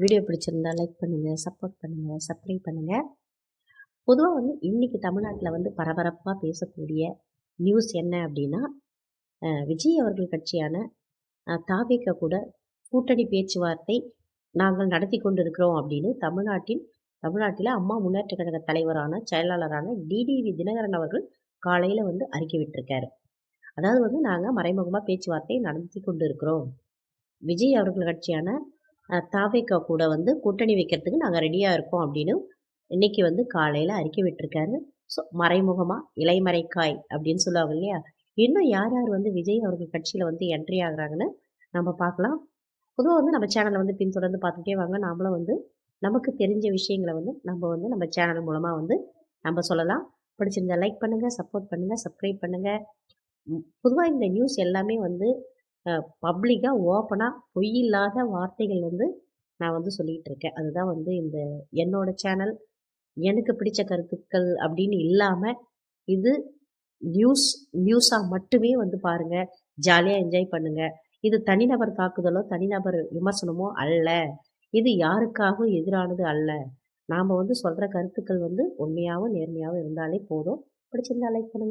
Video பிடிச்சிருந்தா like பண்ணுங்கள், support பண்ணுங்கள், சப்ஸ்கிரைப் பண்ணுங்கள். பொதுவாக வந்து இன்றைக்கி தமிழ்நாட்டில் வந்து பரபரப்பாக பேசக்கூடிய நியூஸ் என்ன அப்படின்னா, விஜய் அவர்கள் கட்சியான தாவேகா கூட கூட்டணி பேச்சுவார்த்தை நாங்கள் நடத்தி கொண்டிருக்கிறோம் அப்படின்னு தமிழ்நாட்டில் அம்மா முன்னேற்ற கழக தலைவரான செயலாளரான டிடிவி தினகரன் அவர்கள் காலையில் வந்து அறிக்கை விட்டிருக்காரு. அதாவது வந்து நாங்கள் மறைமுகமாக பேச்சுவார்த்தை நடத்தி கொண்டு இருக்கிறோம். விஜய் அவர்கள் கட்சியான தாவேகா கூட வந்து கூட்டணி வைக்கிறதுக்கு நாங்கள் ரெடியாக இருக்கோம் அப்படின்னு இன்னைக்கு வந்து காலையில் அறிக்கை விட்டிருக்காரு. ஸோ மறைமுகமாக இலைமறைக்காய் அப்படின்னு சொல்லுவாங்க இல்லையா? இன்னும் யார் யார் வந்து விஜய் அவர்கள் கட்சியில் வந்து என்ட்ரி ஆகுறாங்கன்னு நம்ம பார்க்கலாம். பொதுவாக வந்து நம்ம சேனலை வந்து பின்தொடர்ந்து பார்த்துட்டே வாங்க. நாமளும் வந்து நமக்கு தெரிஞ்ச விஷயங்களை வந்து நம்ம சேனல் மூலமாக வந்து நம்ம சொல்லலாம். பிடிச்சிருந்தா லைக் பண்ணுங்கள், சப்போர்ட் பண்ணுங்கள், சப்ஸ்கிரைப் பண்ணுங்கள். பொதுவாக இந்த நியூஸ் எல்லாமே வந்து பப்ளிக்காக ஓப்பனாக பொய் இல்லாத வார்த்தைகள் வந்து நான் வந்து சொல்லிகிட்டு இருக்கேன். அதுதான் வந்து இந்த என்னோட சேனல். எனக்கு பிடிச்ச கருத்துக்கள் அப்படின்னு இல்லாமல் இது நியூஸாக மட்டுமே வந்து பாருங்கள், ஜாலியாக என்ஜாய் பண்ணுங்கள். இது தனிநபர் தாக்குதலோ தனிநபர் விமர்சனமோ அல்ல. இது யாருக்காகவும் எதிரானது அல்ல. நாம் வந்து சொல்கிற கருத்துக்கள் வந்து உண்மையாகவும் நேர்மையாகவும் இருந்தாலே போதும். பிடிச்சிருந்தா லைக் பண்ணுங்கள்.